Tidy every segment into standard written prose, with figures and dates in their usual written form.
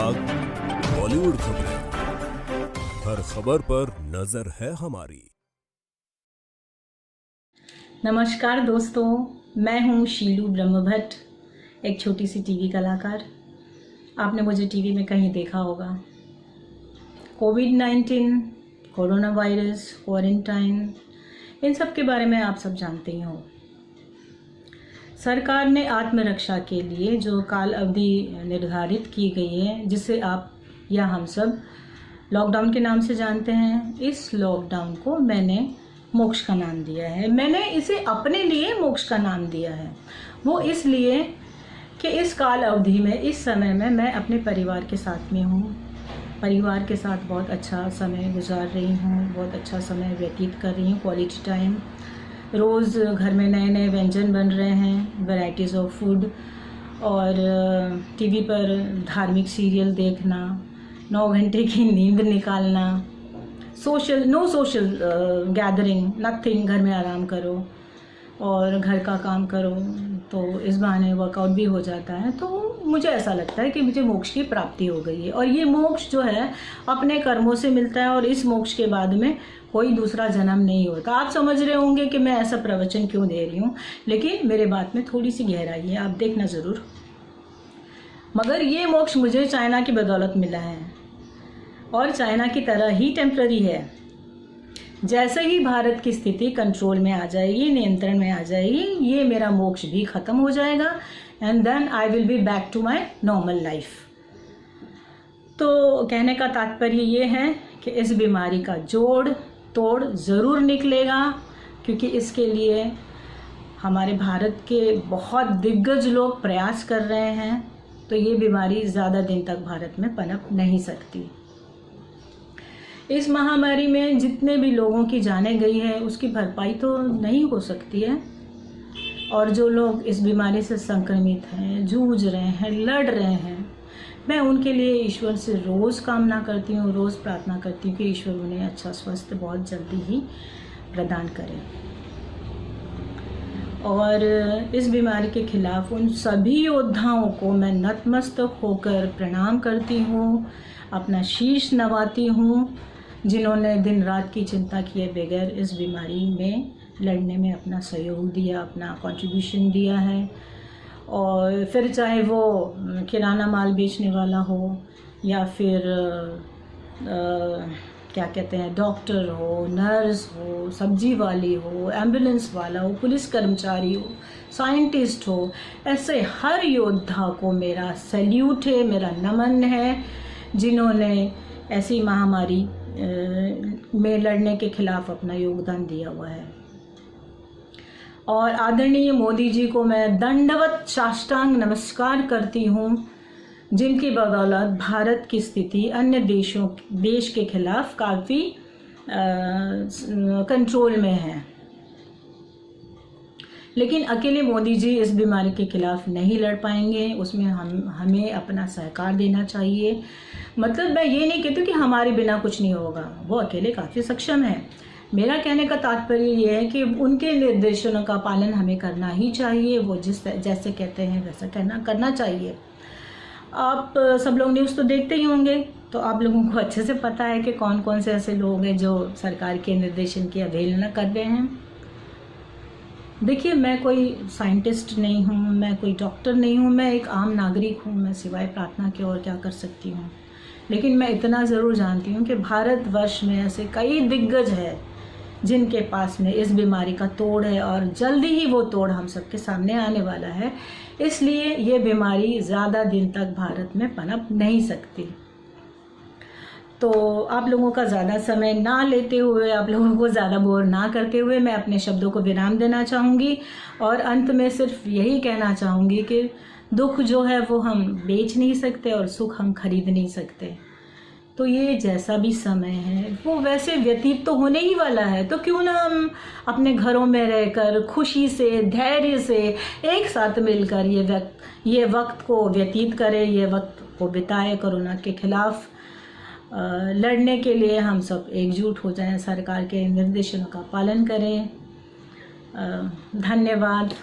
भाग बॉलीवुड खबरें, हर खबर पर नजर है हमारी। नमस्कार दोस्तों, मैं हूँ शीलू ब्रह्मभट्ट, एक छोटी सी टीवी कलाकार। आपने मुझे टीवी में कहीं देखा होगा। कोविड-19, कोरोना वायरस, क्वारंटाइन, इन सब के बारे में आप सब जानते ही हो। सरकार ने आत्मरक्षा के लिए जो काल अवधि निर्धारित की गई है, जिसे आप या हम सब लॉकडाउन के नाम से जानते हैं, इस लॉकडाउन को मैंने मोक्ष का नाम दिया है। मैंने इसे अपने लिए मोक्ष का नाम दिया है। वो इसलिए कि इस काल अवधि में, इस समय में मैं अपने परिवार के साथ में हूँ। परिवार के साथ बहुत अच्छा समय गुजार रही हूँ, बहुत अच्छा समय व्यतीत कर रही हूँ, क्वालिटी टाइम। रोज़ घर में नए नए व्यंजन बन रहे हैं, वैराइटीज़ ऑफ फूड, और टीवी पर धार्मिक सीरियल देखना, 9 घंटे की नींद निकालना, नो सोशल गैदरिंग, नथिंग। घर में आराम करो और घर का काम करो, तो इस बहाने वर्कआउट भी हो जाता है। तो मुझे ऐसा लगता है कि मुझे मोक्ष की प्राप्ति हो गई है, और ये मोक्ष जो है अपने कर्मों से मिलता है, और इस मोक्ष के बाद में कोई दूसरा जन्म नहीं होता। आप समझ रहे होंगे कि मैं ऐसा प्रवचन क्यों दे रही हूँ, लेकिन मेरे बात में थोड़ी सी गहराई है, आप देखना ज़रूर। मगर ये मोक्ष मुझे चाइना की बदौलत मिला है, और चाइना की तरह ही टेम्पररी है। जैसे ही भारत की स्थिति कंट्रोल में आ जाएगी, नियंत्रण में आ जाएगी, ये मेरा मोक्ष भी ख़त्म हो जाएगा, and then I will be back to my normal life. तो कहने का तात्पर्य ये है कि इस बीमारी का जोड़ तोड़ ज़रूर निकलेगा, क्योंकि इसके लिए हमारे भारत के बहुत दिग्गज लोग प्रयास कर रहे हैं। तो ये बीमारी ज़्यादा दिन तक भारत में पनप नहीं सकती। इस महामारी में जितने भी लोगों की जानें गई है, उसकी भरपाई तो नहीं हो सकती है, और जो लोग इस बीमारी से संक्रमित हैं, जूझ रहे हैं, लड़ रहे हैं, मैं उनके लिए ईश्वर से रोज़ कामना करती हूँ, रोज़ प्रार्थना करती हूँ कि ईश्वर उन्हें अच्छा स्वास्थ्य बहुत जल्दी ही प्रदान करे। और इस बीमारी के खिलाफ उन सभी योद्धाओं को मैं नतमस्तक होकर प्रणाम करती हूँ, अपना शीश नवाती हूँ, जिन्होंने दिन रात की चिंता किए बगैर इस बीमारी में लड़ने में अपना सहयोग दिया, अपना कंट्रीब्यूशन दिया है। और फिर चाहे वो किराना माल बेचने वाला हो, या फिर क्या कहते हैं, डॉक्टर हो, नर्स हो, सब्जी वाली हो, एम्बुलेंस वाला हो, पुलिस कर्मचारी हो, साइंटिस्ट हो, ऐसे हर योद्धा को मेरा सैल्यूट है, मेरा नमन है, जिन्होंने ऐसी महामारी में लड़ने के खिलाफ अपना योगदान दिया हुआ है। और आदरणीय मोदी जी को मैं दंडवत साष्टांग नमस्कार करती हूँ, जिनकी बदौलत भारत की स्थिति अन्य देश के खिलाफ काफ़ी कंट्रोल में है। लेकिन अकेले मोदी जी इस बीमारी के खिलाफ नहीं लड़ पाएंगे, उसमें हमें अपना सहकार देना चाहिए। मतलब मैं ये नहीं कहती कि हमारे बिना कुछ नहीं होगा, वो अकेले काफ़ी सक्षम है। मेरा कहने का तात्पर्य ये है कि उनके निर्देशों का पालन हमें करना ही चाहिए। वो जैसे कहते हैं वैसा करना चाहिए। आप सब लोग न्यूज़ तो देखते ही होंगे, तो आप लोगों को अच्छे से पता है कि कौन कौन से ऐसे लोग हैं जो सरकार के निर्देशन की अवहेलना कर रहे हैं। देखिए, मैं कोई साइंटिस्ट नहीं हूँ, मैं कोई डॉक्टर नहीं हूँ, मैं एक आम नागरिक हूँ। मैं सिवाय प्रार्थना के और क्या कर सकती हूँ। लेकिन मैं इतना ज़रूर जानती हूँ कि भारतवर्ष में ऐसे कई दिग्गज हैं जिनके पास में इस बीमारी का तोड़ है, और जल्दी ही वो तोड़ हम सबके सामने आने वाला है। इसलिए ये बीमारी ज़्यादा दिन तक भारत में पनप नहीं सकती। तो आप लोगों का ज़्यादा समय ना लेते हुए, आप लोगों को ज़्यादा बोर ना करते हुए, मैं अपने शब्दों को विराम देना चाहूँगी, और अंत में सिर्फ यही कहना चाहूँगी कि दुख जो है वो हम बेच नहीं सकते, और सुख हम खरीद नहीं सकते। तो ये जैसा भी समय है वो वैसे व्यतीत तो होने ही वाला है। तो क्यों ना हम अपने घरों में रहकर खुशी से, धैर्य से एक साथ मिलकर ये वक्त को व्यतीत करें, ये वक्त को बिताएं। कोरोना के खिलाफ लड़ने के लिए हम सब एकजुट हो जाएं, सरकार के निर्देशों का पालन करें। धन्यवाद।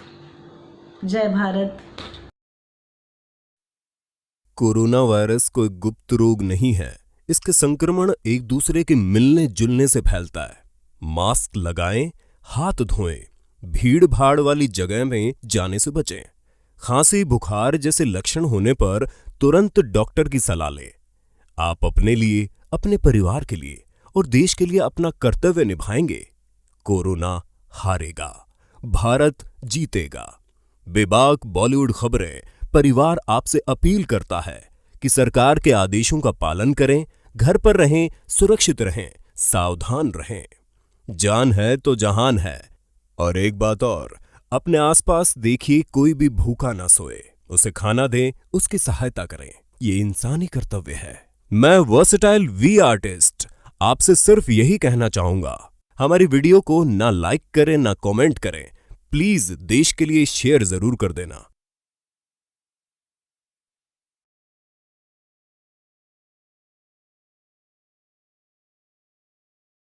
जय भारत। कोरोना वायरस कोई गुप्त रोग नहीं है। इसके संक्रमण एक दूसरे के मिलने जुलने से फैलता है। मास्क लगाएं, हाथ धोएं, भीड़ भाड़ वाली जगह में जाने से बचें। खांसी बुखार जैसे लक्षण होने पर तुरंत डॉक्टर की सलाह लें। आप अपने लिए, अपने परिवार के लिए और देश के लिए अपना कर्तव्य निभाएंगे, कोरोना हारेगा, भारत जीतेगा। बेबाक बॉलीवुड खबरें परिवार आपसे अपील करता है कि सरकार के आदेशों का पालन करें, घर पर रहें, सुरक्षित रहें, सावधान रहें। जान है तो जहान है। और एक बात और, अपने आसपास देखिए कोई भी भूखा ना सोए, उसे खाना दें, उसकी सहायता करें। ये इंसानी कर्तव्य है। मैं वर्सेटाइल वी आर्टिस्ट आपसे सिर्फ यही कहना चाहूंगा, हमारी वीडियो को ना लाइक करें ना कमेंट करें, प्लीज देश के लिए शेयर जरूर कर देना।